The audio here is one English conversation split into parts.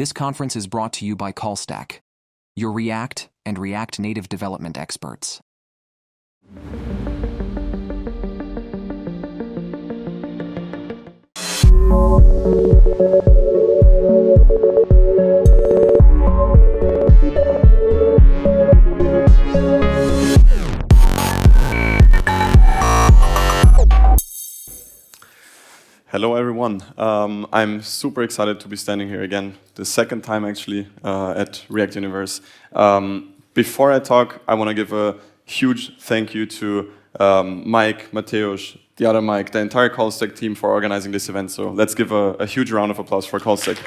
This conference is brought to you by CallStack, your React and React Native development experts. Hello everyone. I'm super excited to be standing here again, the second time actually at React Universe. Before I talk, I want to give a huge thank you to Mike, Mateusz, the other Mike, the entire CallStack team for organizing this event. So let's give a huge round of applause for CallStack.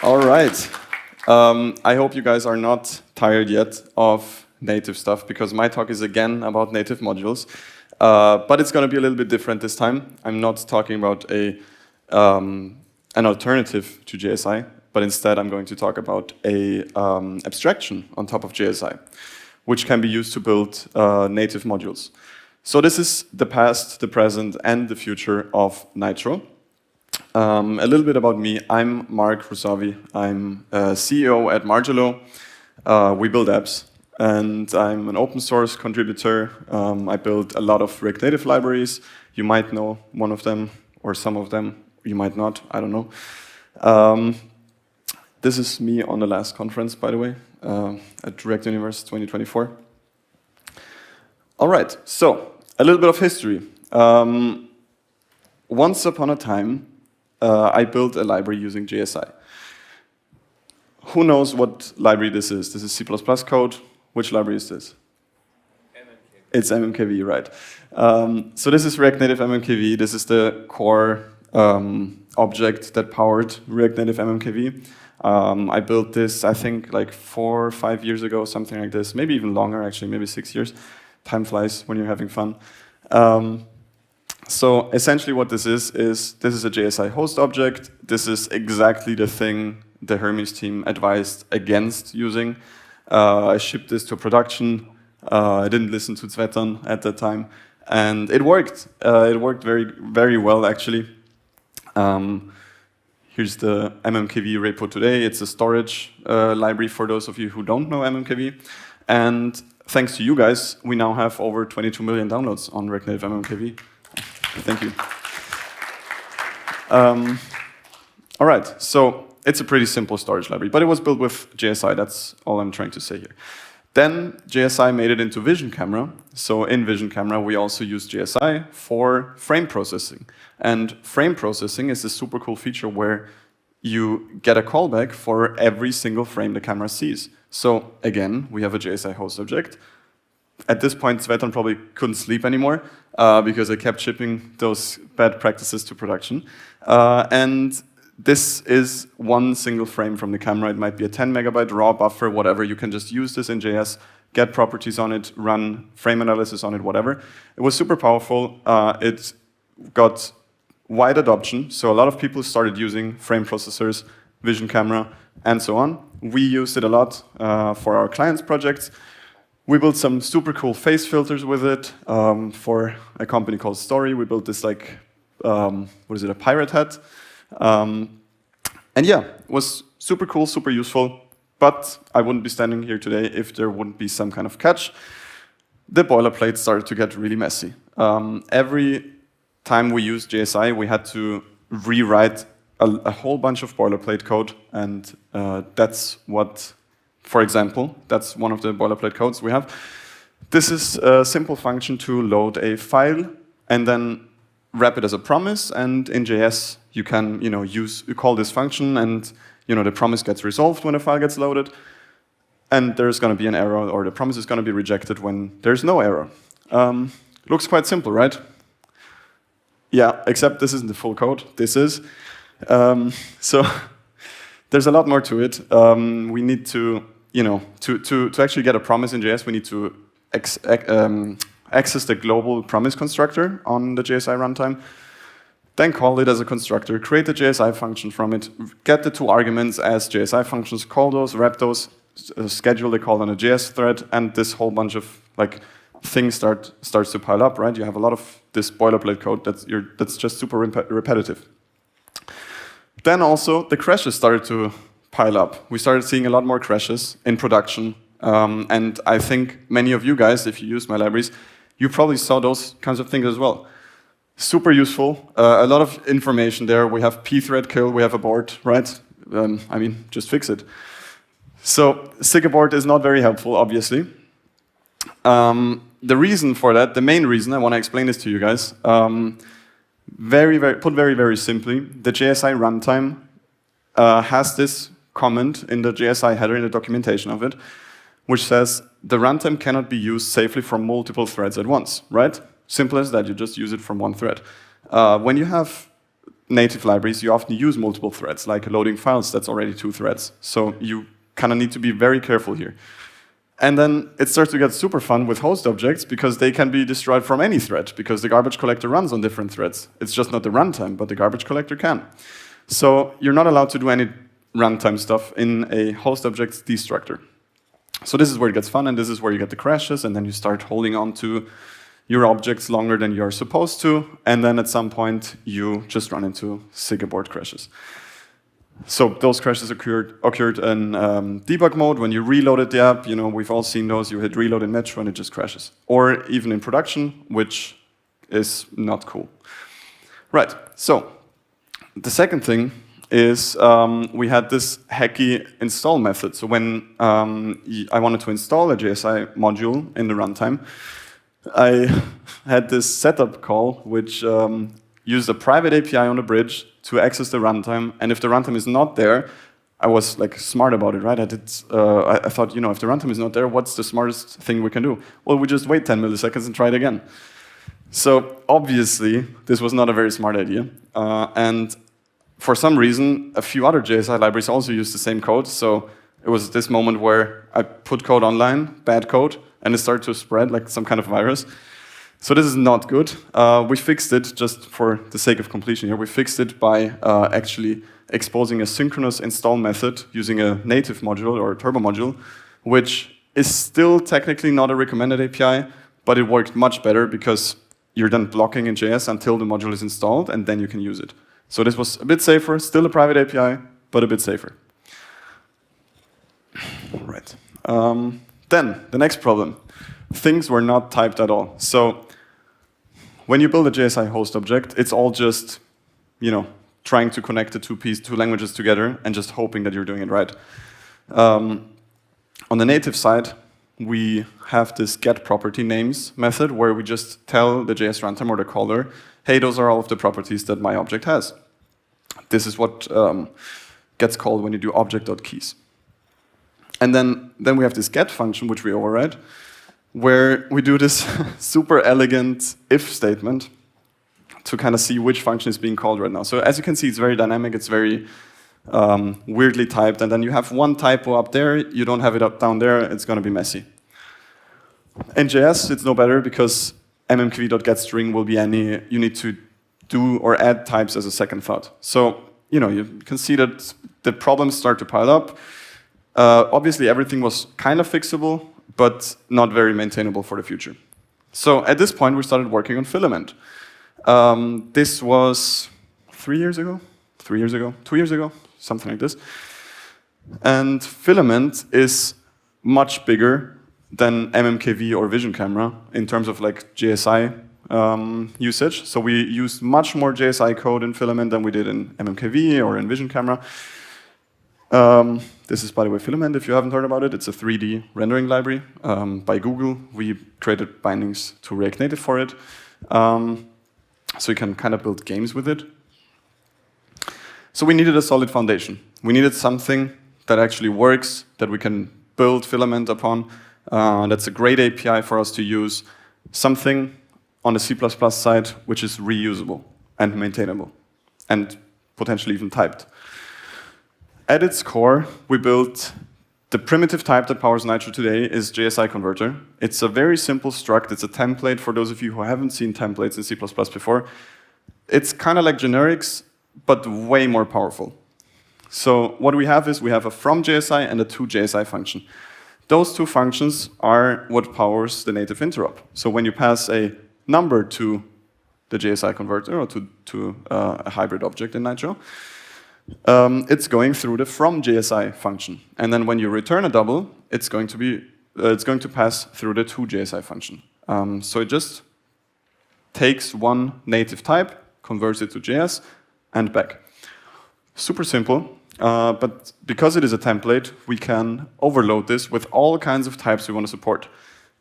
All right. I hope you guys are not tired yet of native stuff, because my talk is again about native modules. But it's going to be a little bit different this time. I'm not talking about an alternative to JSI, but instead I'm going to talk about an abstraction on top of JSI, which can be used to build native modules. So this is the past, the present, and the future of Nitro. A little bit about me. I'm Marc Rousavy. I'm CEO at Margelo. We build apps. And I'm an open source contributor. I build a lot of React Native libraries. You might know one of them, or some of them. You might not, I don't know. This is me on the last conference, by the way, at React Universe 2024. All right, so a little bit of history. Once upon a time, I built a library using JSI. Who knows what library this is? This is C++ code. Which library is this? MMKV. It's MMKV, right. So this is React Native MMKV. This is the core object that powered React Native MMKV. I built this, I think, like 4 or 5 years ago, something like this. Maybe even longer, actually, maybe 6 years. Time flies when you're having fun. So essentially what this is this is a JSI host object. This is exactly the thing the Hermes team advised against using. I shipped this to production. I didn't listen to Tsvetan at that time, and it worked. It worked very, very well, actually. Here's the MMKV repo today. It's a storage library for those of you who don't know MMKV. And thanks to you guys, we now have over 22 million downloads on React Native MMKV. Thank you. All right, so it's a pretty simple storage library, but it was built with JSI. That's all I'm trying to say here. Then JSI made it into VisionCamera. So in VisionCamera, we also use JSI for frame processing. And frame processing is a super cool feature where you get a callback for every single frame the camera sees. So again, we have a JSI host object. At this point, Tsvetan probably couldn't sleep anymore because I kept shipping those bad practices to production. And this is one single frame from the camera. It might be a 10 megabyte raw buffer, whatever. You can just use this in JS, get properties on it, run frame analysis on it, whatever. It was super powerful. It got wide adoption. So a lot of people started using frame processors, VisionCamera, and so on. We used it a lot for our clients' projects. We built some super cool face filters with it for a company called Story. We built this like, a pirate hat. And yeah, it was super cool, super useful, but I wouldn't be standing here today if there wouldn't be some kind of catch. The boilerplate started to get really messy. Every time we used JSI, we had to rewrite a whole bunch of boilerplate code, and that's what, for example, that's one of the boilerplate codes we have. This is a simple function to load a file and then wrap it as a promise, and in JS you can you call this function, and the promise gets resolved when a file gets loaded, and there's going to be an error, or the promise is going to be rejected when there's no error. Looks quite simple, right? Yeah, except this isn't the full code. This is. So there's a lot more to it. We need to to actually get a promise in JS, we need to access the global promise constructor on the JSI runtime, then call it as a constructor, create a JSI function from it, get the 2 arguments as JSI functions, call those, wrap those, schedule the call on a JS thread, and this whole bunch of things starts to pile up, right? You have a lot of this boilerplate code that's just super repetitive. then also the crashes started to pile up. We started seeing a lot more crashes in production. And I think many of you guys, if you use my libraries, you probably saw those kinds of things as well. Super useful, a lot of information there. We have pthread kill, we have abort, right? I mean, just fix it. So sig abort is not very helpful, obviously. The reason for that, the main reason, I want to explain this to you guys, put very simply, the JSI runtime has this comment in the JSI header, in the documentation of it, which says the runtime cannot be used safely from multiple threads at once, right? Simple as that, you just use it from one thread. When you have native libraries, you often use multiple threads, like loading files, that's already 2 threads. So you kind of need to be very careful here. And then it starts to get super fun with host objects because they can be destroyed from any thread because the garbage collector runs on different threads. It's just not the runtime, but the garbage collector can. So you're not allowed to do any runtime stuff in a host object's destructor. So this is where it gets fun, and this is where you get the crashes, and then you start holding on to your objects longer than you're supposed to, and then at some point you just run into sig abort crashes. So those crashes occurred in debug mode. When you reloaded the app, you know, we've all seen those. You hit reload in Metro and it just crashes. Or even in production, which is not cool. Right, so the second thing is we had this hacky install method. So when I wanted to install a JSI module in the runtime, I had this setup call which used a private API on the bridge to access the runtime, and if the runtime is not there, I was like smart about it, right? I thought, you know, if the runtime is not there, what's the smartest thing we can do? Well, we just wait 10 milliseconds and try it again. So obviously, this was not a very smart idea, and for some reason, a few other JSI libraries also used the same code, so it was this moment where I put code online, bad code, and it started to spread like some kind of virus. So this is not good. We fixed it, just for the sake of completion here, we fixed it by actually exposing a synchronous install method using a native module or a turbo module, which is still technically not a recommended API, but it worked much better because you're then blocking in JS until the module is installed, and then you can use it. So this was a bit safer, still a private API, but a bit safer. Right. Then, the next problem. Things were not typed at all. So when you build a JSI host object, it's all just, you know, trying to connect the two languages together and just hoping that you're doing it right. On the native side, we have this get property names method where we just tell the JS runtime or the caller, hey, those are all of the properties that my object has. This is what gets called when you do object.keys. And then we have this get function, which we override, where we do this super elegant if statement to kind of see which function is being called right now. So as you can see, it's very dynamic, it's very weirdly typed, and then you have one typo up there, you don't have it up down there, it's going to be messy. In JS, it's no better because mmkv.getString will be any, you need to do or add types as a second thought. So, you know, you can see that the problems start to pile up. Obviously, everything was kind of fixable, but not very maintainable for the future. So at this point, we started working on Filament. This was 3 years ago, 2 years ago, something like this. And Filament is much bigger than MMKV or VisionCamera in terms of like JSI usage. So we used much more JSI code in Filament than we did in MMKV or in VisionCamera. This is, by the way, Filament, if you haven't heard about it. It's a 3D rendering library by Google. We created bindings to React Native for it. So you can kind of build games with it. So we needed a solid foundation. We needed something that actually works, that we can build Filament upon. That's a great API for us to use. Something on the C++ side which is reusable and maintainable and potentially even typed. At its core, we built the primitive type that powers Nitro today is JSI converter. It's a very simple struct. It's a template for those of you who haven't seen templates in C++ before. It's kind of like generics, but way more powerful. So what we have is we have a from JSI and a to JSI function. Those two functions are what powers the native interop. So when you pass a number to the JSI converter or to a hybrid object in Nitro, it's going through the from JSI function. And then when you return a double, it's going to pass through the to JSI function. So it just takes one native type, converts it to JS, and back. Super simple, but because it is a template, we can overload this with all kinds of types we want to support.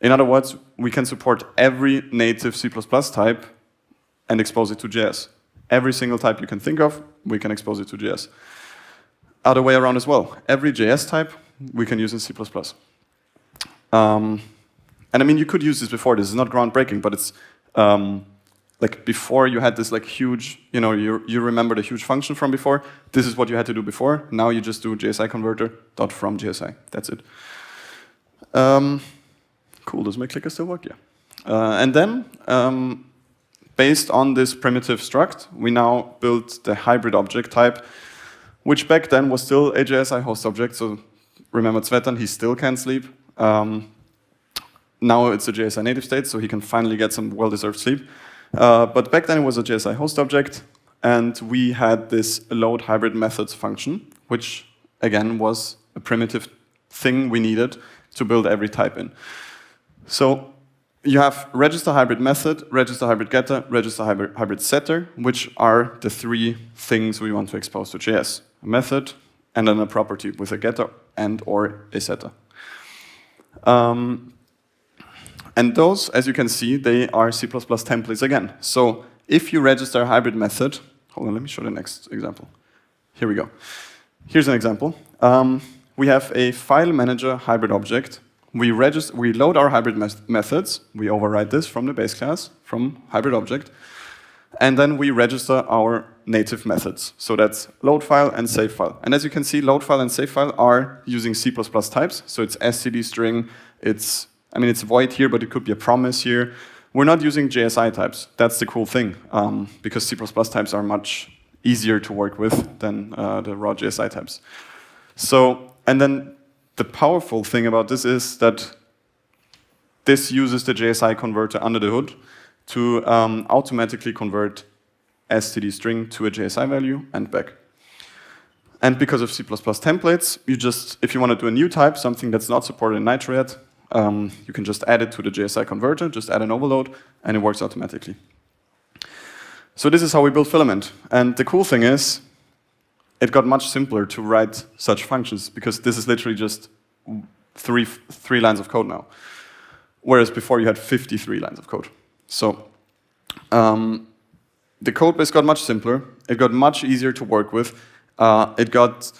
In other words, we can support every native C++ type and expose it to JS. Every single type you can think of, we can expose it to JS. Other way around as well. Every JS type, we can use in C++. And I mean, you could use this before. This is not groundbreaking, but it's like before you had this like huge, you remember the huge function from before. This is what you had to do before. Now you just do JSI converter dot from JSI. That's it. Cool. Does my clicker still work? Yeah. And then, based on this primitive struct, we now built the hybrid object type, which back then was still a JSI host object. So remember Tsvetan, he still can't sleep. Now it's a JSI native state, so he can finally get some well-deserved sleep. But back then it was a JSI host object, and we had this load hybrid methods function, which again was a primitive thing we needed to build every type in. So you have register hybrid method, register hybrid getter, register hybrid setter, which are the three things we want to expose to JS. A method, and then a property with a getter and or a setter. And those, as you can see, they are C++ templates again. So if you register a hybrid method, hold on, let me show the next example. Here we go. Here's an example. We have a file manager hybrid object. We load our hybrid methods. We override this from the base class, from hybrid object. And then we register our native methods. So that's load file and save file. And as you can see, load file and save file are using C++ types. So it's std string, it's void here, but it could be a promise here. We're not using JSI types. That's the cool thing, because C++ types are much easier to work with than the raw JSI types. So, and then the powerful thing about this is that this uses the JSI converter under the hood to automatically convert std string to a JSI value and back. And because of C++ templates, if you want to do a new type, something that's not supported in Nitro yet, you can just add it to the JSI converter, just add an overload, and it works automatically. So this is how we build Filament. And the cool thing is, it got much simpler to write such functions, because this is literally just three lines of code now. Whereas before you had 53 lines of code. So the code base got much simpler. It got much easier to work with. It got,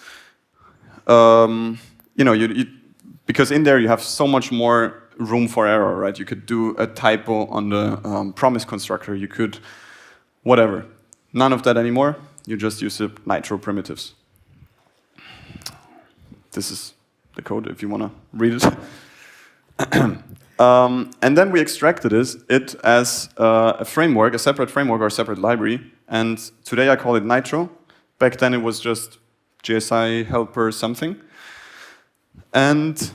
because in there you have so much more room for error, right? You could do a typo on the promise constructor. You could, whatever. None of that anymore. You just use the Nitro primitives. This is the code if you want to read it. And then we extracted it as a framework, a separate framework or a separate library. And today I call it Nitro. Back then it was just JSI helper something. And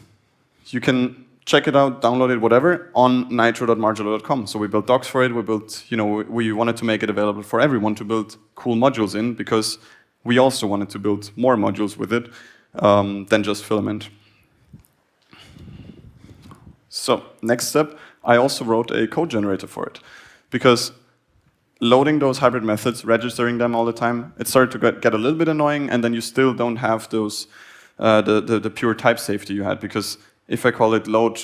you can check it out, download it, whatever, on nitro.margelo.com. So we built docs for it. We built, we wanted to make it available for everyone to build cool modules in, because we also wanted to build more modules with it than just Filament. So next step, I also wrote a code generator for it, because loading those hybrid methods, registering them all the time, it started to get a little bit annoying, and then you still don't have those the pure type safety you had, because if I call it load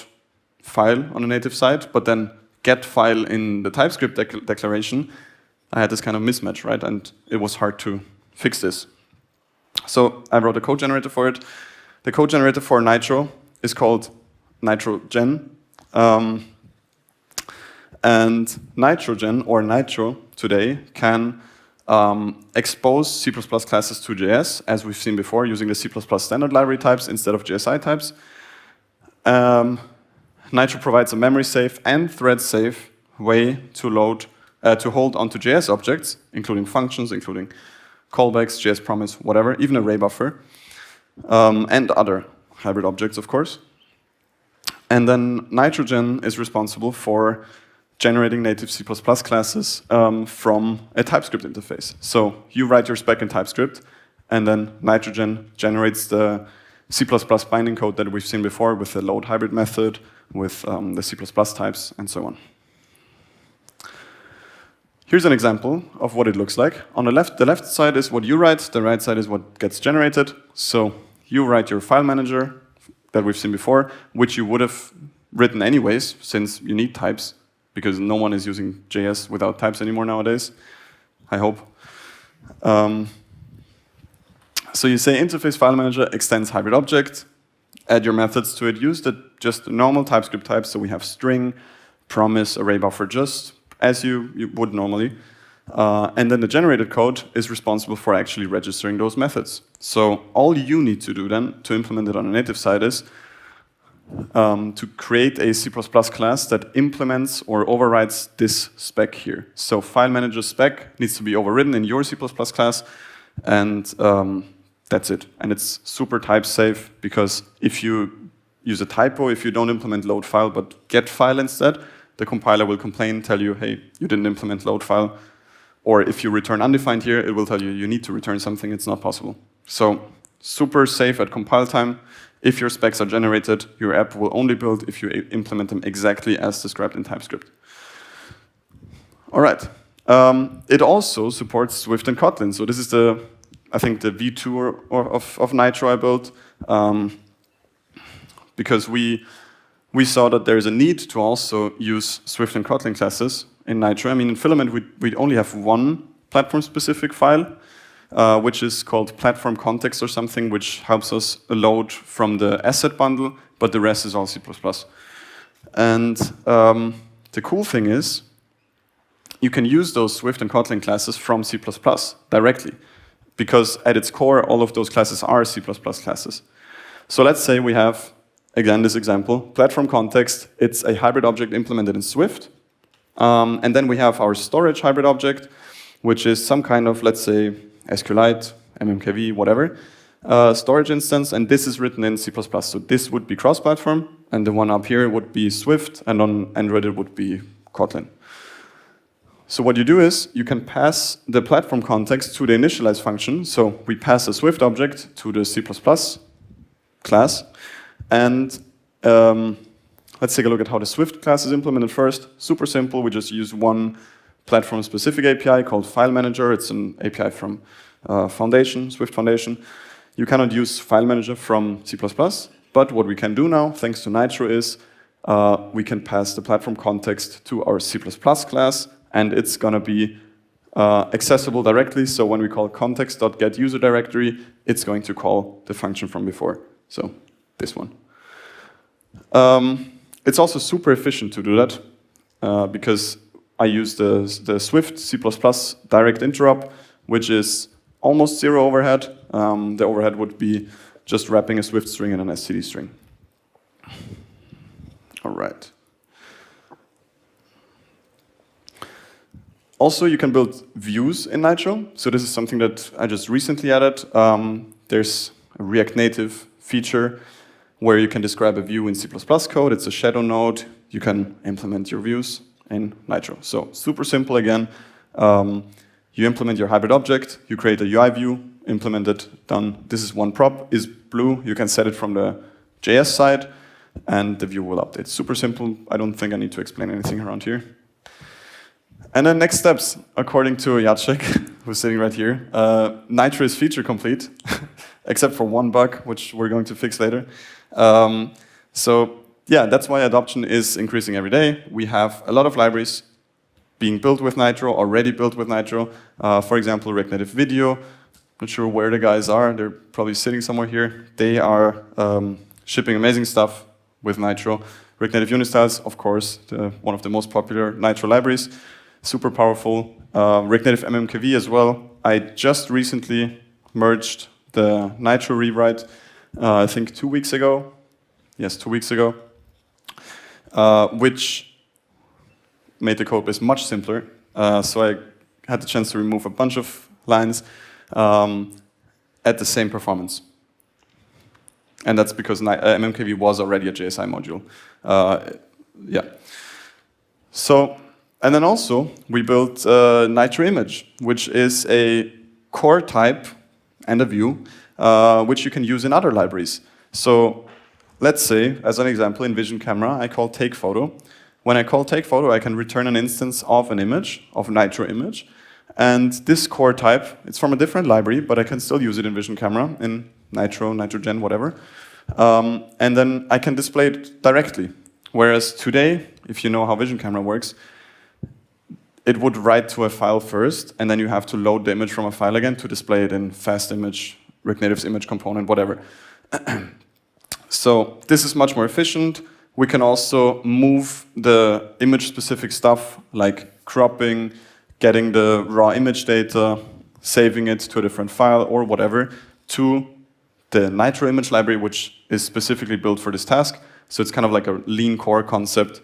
file on the native side, but then get file in the TypeScript declaration, I had this kind of mismatch, right? And it was hard to fix this. So I wrote a code generator for it. The code generator for Nitro is called Nitrogen. And Nitrogen, or Nitro today, can expose C++ classes to JS, as we've seen before, using the C++ standard library types instead of JSI types. Nitro provides a memory-safe and thread-safe way to hold onto JS objects, including functions, including callbacks, JS promise, whatever, even array buffer, and other hybrid objects, of course. And then Nitrogen is responsible for generating native C++ classes from a TypeScript interface. So you write your spec in TypeScript, and then nitrogen generates the C++ binding code that we've seen before with the load hybrid method, with the C++ types, and so on. Here's an example of what it looks like. On the left side is what you write, the right side is what gets generated. So you write your file manager that we've seen before, which you would have written anyways, since you need types, because no one is using JS without types anymore nowadays, I hope. So you say interface file manager extends hybrid object, add your methods to it, use just the normal TypeScript types, so we have string, promise, array buffer, just as you would normally. And then the generated code is responsible for actually registering those methods. So all you need to do then to implement it on a native side is to create a C++ class that implements or overrides this spec here. So file manager spec needs to be overridden in your C++ class, and that's it. And it's super type safe, because if you use a typo, if you don't implement load file but get file instead, the compiler will complain, tell you, hey, you didn't implement load file. Or if you return undefined here, it will tell you you need to return something. It's not possible. So super safe at compile time. If your specs are generated, your app will only build if you implement them exactly as described in TypeScript. All right. It also supports Swift and Kotlin. So this is I think the V2 of Nitro I built, because we saw that there is a need to also use Swift and Kotlin classes in Nitro. I mean, in Filament, we only have one platform-specific file, which is called platform context or something, which helps us load from the asset bundle, but the rest is all C++. And the cool thing is, you can use those Swift and Kotlin classes from C++ directly, because at its core, all of those classes are C++ classes. So let's say we have, again, this example, platform context. It's a hybrid object implemented in Swift. And then we have our storage hybrid object, which is some kind of, let's say, SQLite, MMKV, whatever, storage instance. And this is written in C++. So this would be cross-platform, and the one up here would be Swift, and on Android it would be Kotlin. So what you do is you can pass the platform context to the initialize function. So we pass a Swift object to the C++ class. And let's take a look at how the Swift class is implemented first. Super simple. We just use one platform-specific API called File Manager. It's an API from Foundation, Swift Foundation. You cannot use File Manager from C++. But what we can do now, thanks to Nitro, is we can pass the platform context to our C++ class, and it's going to be accessible directly. So when we call context.getUserDirectory, it's going to call the function from before. So this one. It's also super efficient to do that, because I use the Swift C++ direct interop, which is almost zero overhead. The overhead would be just wrapping a Swift string in an std string. All right. Also, you can build views in Nitro. So this is something that I just recently added. There's a React Native feature where you can describe a view in C++ code. It's a shadow node. You can implement your views in Nitro. So super simple again. You implement your hybrid object. You create a UI view, implement it, done. This is one prop, is blue. You can set it from the JS side, and the view will update. Super simple. I don't think I need to explain anything around here. And then next steps, according to Jacek, who's sitting right here, Nitro is feature complete, except for one bug, which we're going to fix later. So yeah, that's why adoption is increasing every day. We have a lot of libraries being built with Nitro, already built with Nitro. For example, React Native Video. Not sure where the guys are. They're probably sitting somewhere here. They are shipping amazing stuff with Nitro. React Native Unit Styles, of course, one of the most popular Nitro libraries. Super powerful. React Native MMKV as well. I just recently merged the Nitro rewrite, I think 2 weeks ago. Yes, 2 weeks ago. Which made the code base much simpler. So I had the chance to remove a bunch of lines at the same performance. And that's because MMKV was already a JSI module. Yeah. So, and then also we built Nitro Image, which is a core type and a view, which you can use in other libraries. So let's say, as an example, in VisionCamera, I call take photo. When I call take photo, I can return an instance of an image, of Nitro Image. And this core type, it's from a different library, but I can still use it in VisionCamera, in Nitro, Nitrogen, whatever. And then I can display it directly. Whereas today, if you know how VisionCamera works, it would write to a file first, and then you have to load the image from a file again to display it in fast image, React Native's image component, whatever. So this is much more efficient. We can also move the image-specific stuff, like cropping, getting the raw image data, saving it to a different file or whatever, to the Nitro image library, which is specifically built for this task. So it's kind of like a lean core concept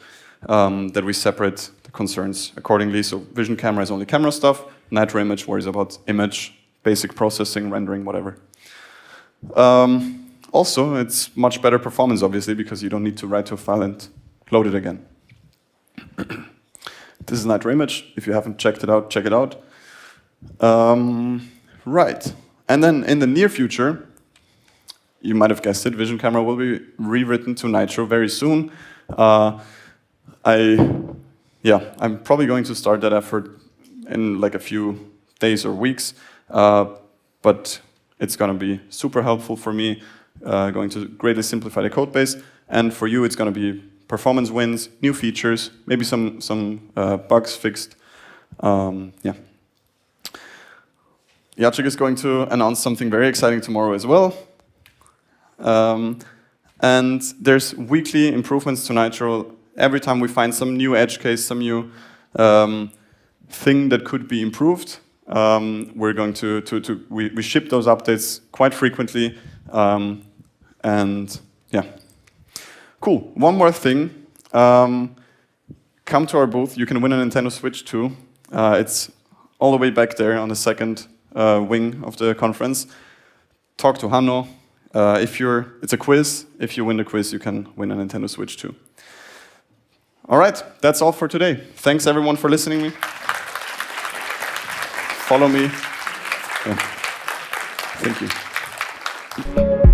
that we separate the concerns accordingly. So VisionCamera is only camera stuff. Nitro image worries about image, basic processing, rendering, whatever. Also, it's much better performance, obviously, because you don't need to write to a file and load it again. This is Nitro Image. If you haven't checked it out, check it out. Right. And then in the near future, you might have guessed it, VisionCamera will be rewritten to Nitro very soon. I'm probably going to start that effort in like a few days or weeks, but it's going to be super helpful for me, going to greatly simplify the code base, and for you it's going to be performance wins, new features, maybe some bugs fixed. Jacek is going to announce something very exciting tomorrow as well. And there's weekly improvements to Nitro. Every time we find some new edge case, some new thing that could be improved, we're going we ship those updates quite frequently. And yeah. Cool. One more thing. Come to our booth. You can win a Nintendo Switch too. It's all the way back there on the second wing of the conference. Talk to Hanno. It's a quiz. If you win the quiz, you can win a Nintendo Switch too. All right, that's all for today. Thanks everyone for listening to me. Follow me. Yeah. Thank you.